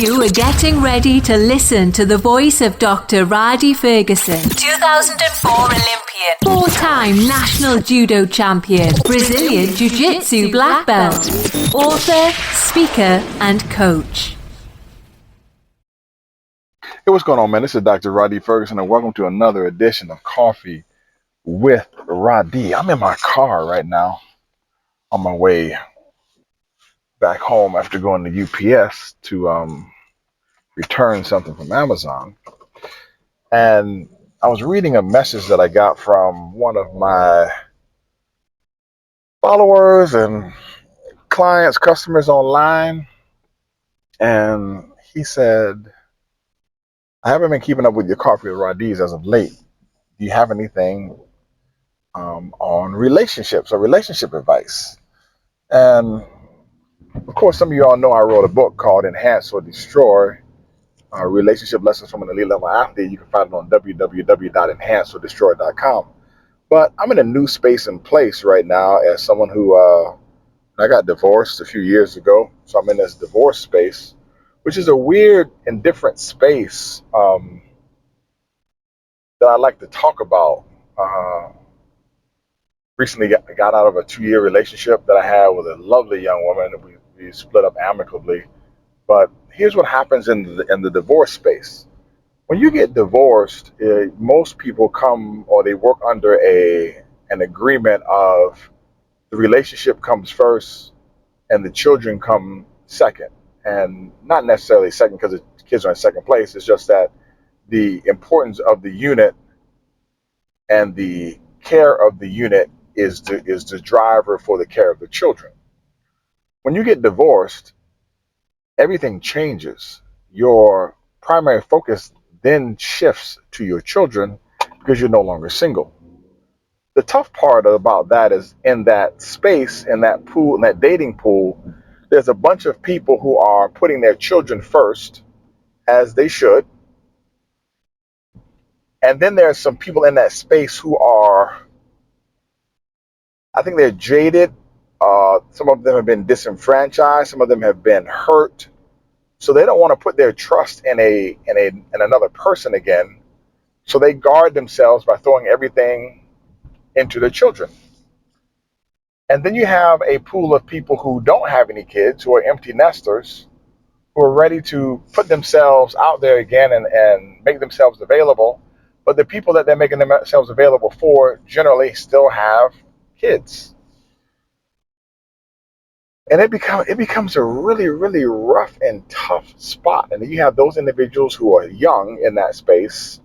You are getting ready to listen to the voice of Dr. Rhadi Ferguson, 2004 Olympian, four-time national judo champion, Brazilian Jiu-Jitsu black belt, author, speaker, and coach. Hey, what's going on, man? This is Dr. Rhadi Ferguson, and welcome to another edition of Coffee with Rhadi. I'm in my car right now on my way back home after going to UPS to return something from Amazon. And I was reading a message that I got from one of my followers and clients, customers online. And he said, I haven't been keeping up with your Coffee with Rhadi's as of late. Do you have anything on relationships or relationship advice? And of course, some of you all know I wrote a book called Enhance or Destroy, Relationship Lessons from an Elite Level Athlete. You can find it on www.enhanceordestroy.com. But I'm in a new space and place right now as someone who, I got divorced a few years ago. So I'm in this divorce space, which is a weird and different space that I like to talk about. Recently got out of a 2-year relationship that I had with a lovely young woman. We split up amicably. But here's what happens in the divorce space. When you get divorced, most people come or they work under an agreement of the relationship comes first and the children come second. And not necessarily second because the kids are in second place. It's just that the importance of the unit and the care of the unit is the driver for the care of the children. When you get divorced, everything changes. Your primary focus then shifts to your children because you're no longer single. The tough part about that is in that space, in that pool, in that dating pool, there's a bunch of people who are putting their children first, as they should. And then there's some people in that space who are, I think they're jaded. Some of them have been disenfranchised. Some of them have been hurt. So they don't want to put their trust in another person again. So they guard themselves by throwing everything into their children. And then you have a pool of people who don't have any kids, who are empty nesters, who are ready to put themselves out there again and make themselves available. But the people that they're making themselves available for generally still have kids. And it becomes a really, really rough and tough spot. And then you have those individuals who are young in that space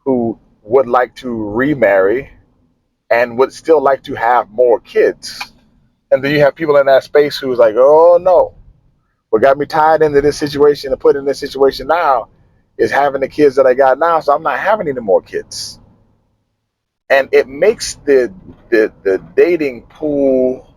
who would like to remarry and would still like to have more kids. And then you have people in that space who's like, oh no, what got me tied into this situation and put in this situation now is having the kids that I got now, so I'm not having any more kids. And it makes the dating pool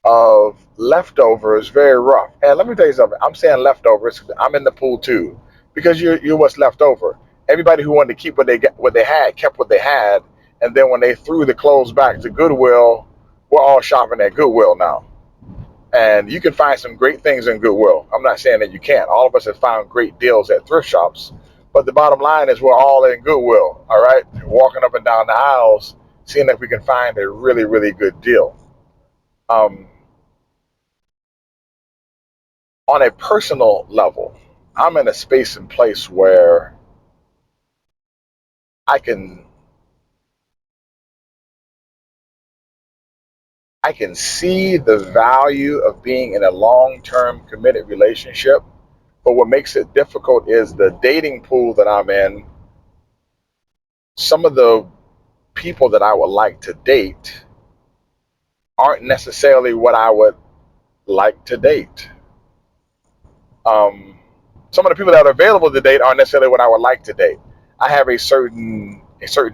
of leftovers very rough. And let me tell you something. I'm saying leftovers. I'm in the pool too, because you're what's left over. Everybody who wanted to keep what they had kept what they had, and then when they threw the clothes back to Goodwill, we're all shopping at Goodwill now. And you can find some great things in Goodwill. I'm not saying that you can't. All of us have found great deals at thrift shops, but the bottom line is we're all in Goodwill. All right, walking up and down the aisles, seeing if we can find a really, really good deal. On a personal level, I'm in a space and place where I can see the value of being in a long-term committed relationship, but what makes it difficult is the dating pool that I'm in. Some of the people that I would like to date aren't necessarily what I would like to date. Some of the people that are available to date aren't necessarily what I would like to date. I have a certain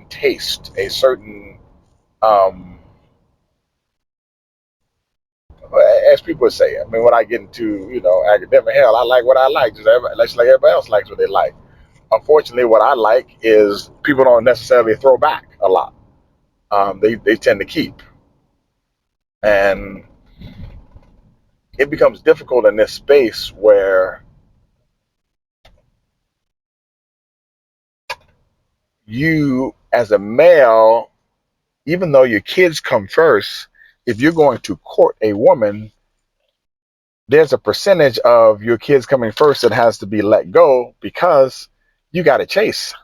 taste, a certain as people would say. I mean, when I get into academic, hell, I like what I like, just like everybody else likes what they like. Unfortunately, what I like is people don't necessarily throw back a lot. They tend to keep, and it becomes difficult in this space where you as a male, even though your kids come first, if you're going to court a woman, there's a percentage of your kids coming first that has to be let go because you got to chase.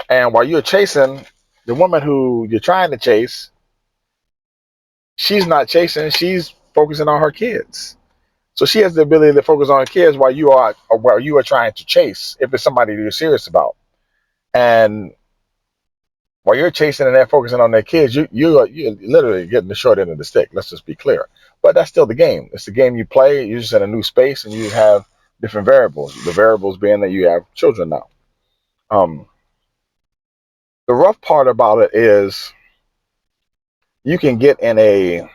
And while you're chasing, the woman who you're trying to chase, she's not chasing, she's focusing on her kids. So she has the ability to focus on her kids while you are trying to chase, if it's somebody you're serious about. And while you're chasing and they're focusing on their kids, you're literally getting the short end of the stick. Let's just be clear. But that's still the game. It's the game you play. You're just in a new space and you have different variables. The variables being that you have children now. Um, the rough part about it is you can get in a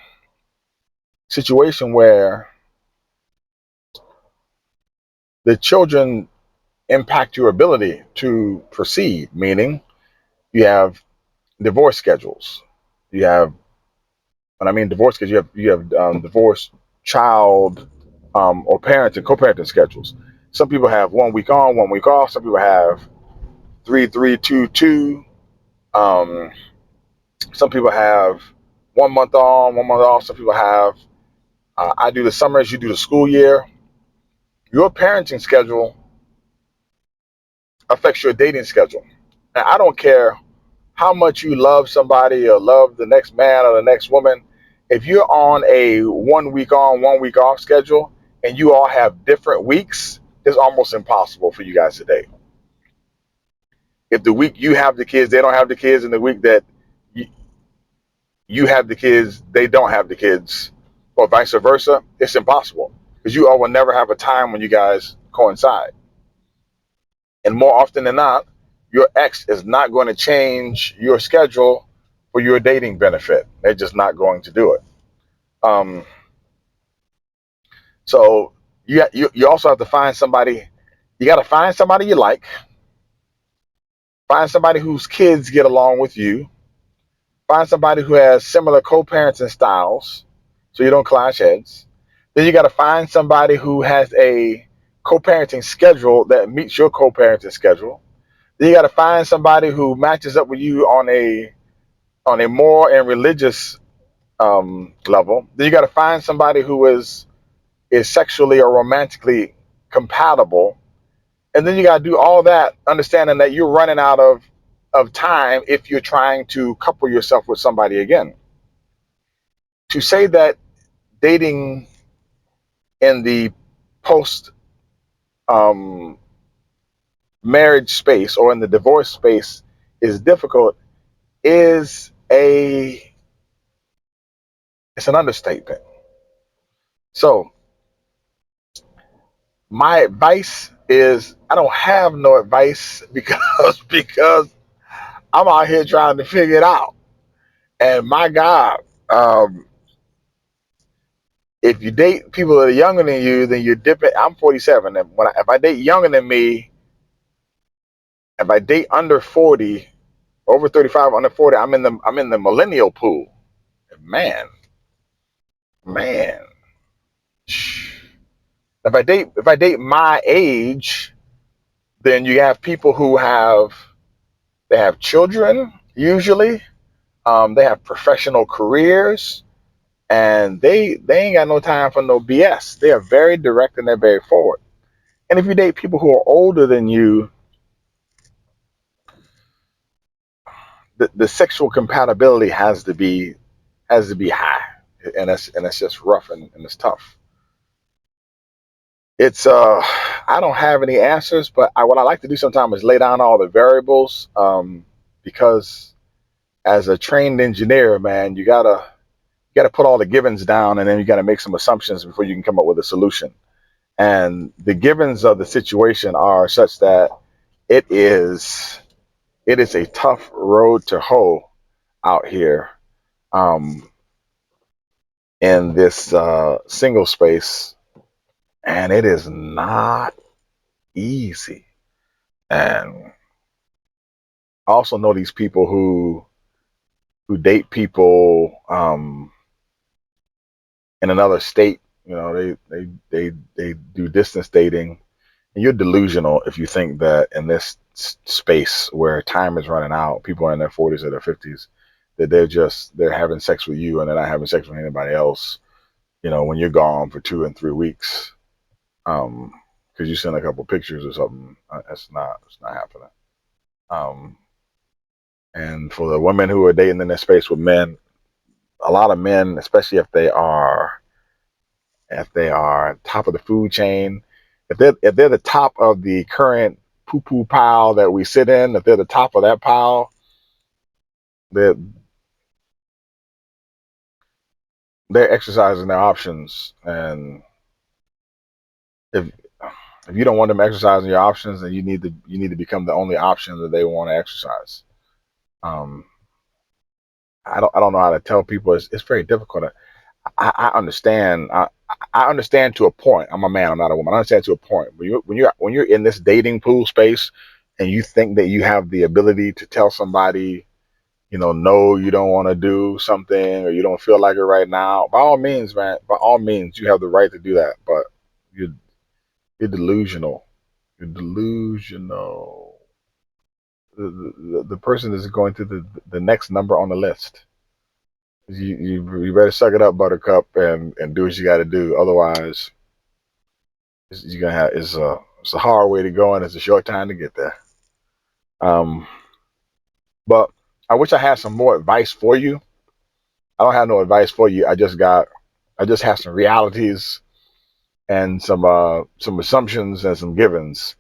situation where the children impact your ability to proceed, meaning you have divorce schedules. You have, when I mean divorce, because you have divorce, child, or parent and co-parenting schedules. Some people have 1 week on, 1 week off. Some people have 3-3-2-2. Um, some people have 1 month on, 1 month off. Some people have, I do the summers, you do the school year. Your parenting schedule affects your dating schedule. And I don't care how much you love somebody or love the next man or the next woman. If you're on a 1 week on, 1 week off schedule and you all have different weeks, it's almost impossible for you guys to date. If the week you have the kids, they don't have the kids, and the week that you have the kids, they don't have the kids, or vice versa, it's impossible because you all will never have a time when you guys coincide. And more often than not, your ex is not going to change your schedule for your dating benefit. They're just not going to do it. Um, so you also have to find somebody. You got to find somebody you like. Find somebody whose kids get along with you. Find somebody who has similar co-parenting styles, so you don't clash heads. Then you got to find somebody who has a co-parenting schedule that meets your co-parenting schedule. Then you got to find somebody who matches up with you on a moral and religious level. Then you got to find somebody who is sexually or romantically compatible, and then you got to do all that, understanding that you're running out of time if you're trying to couple yourself with somebody again. To say that dating in the post um, marriage space or in the divorce space is difficult is it's an understatement. So my advice is I don't have no advice because I'm out here trying to figure it out. And my God, um, if you date people that are younger than you, then you're dipping. I'm 47, and if I date younger than me, if I date under 40, over 35, under 40, I'm in the millennial pool. Man, man. If I date my age, then you have people who they have children usually. They have professional careers, and they ain't got no time for no BS. They are very direct and they're very forward. And if you date people who are older than you, the sexual compatibility has to be high, and that's just rough and it's tough. It's I don't have any answers, but what I like to do sometimes is lay down all the variables, because as a trained engineer, man, you gotta put all the givens down, and then you gotta make some assumptions before you can come up with a solution. And the givens of the situation are such that it is it is a tough road to hoe out here, um, in this single space, and it is not easy. And I also know these people who date people in another state. They do distance dating, And you're delusional if you think that in this space where time is running out, people are in their 40s or their 50s, that they're having sex with you and they're not having sex with anybody else, when you're gone for 2 and 3 weeks. Because you send a couple pictures or something, it's not happening. And for the women who are dating in this space with men, a lot of men, especially if they are top of the food chain, if they're the top of the current poo poo pile that we sit in, if they're the top of that pile, they're they're exercising their options. And if if you don't want them exercising your options, then you need to become the only option that they want to exercise. Um, I don't know how to tell people. It's very difficult. I understand. I understand to a point. I'm a man. I'm not a woman. I understand to a point. When you're in this dating pool space, and you think that you have the ability to tell somebody, no, you don't want to do something, or you don't feel like it right now. By all means, man. By all means, you have the right to do that. But you're you're delusional. You're delusional. The person is going to the next number on the list. You better suck it up, Buttercup, and do what you got to do. Otherwise, you're gonna have it's a hard way to go, and it's a short time to get there. Um, but I wish I had some more advice for you. I don't have no advice for you. I just have some realities and some assumptions and some givens,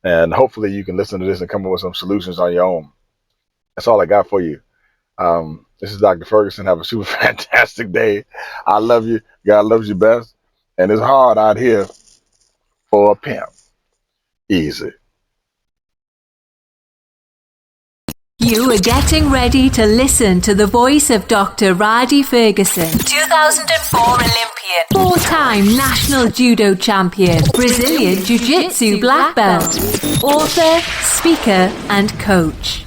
and hopefully you can listen to this and come up with some solutions on your own. That's all I got for you. This is Dr. Ferguson. Have a super fantastic day. I love you. God loves you best. And it's hard out here for a pimp. Easy. You are getting ready to listen to the voice of Dr. Rhadi Ferguson, 2004 Olympian, 4-time national judo champion, Brazilian Jiu-Jitsu black belt, author, speaker, and coach.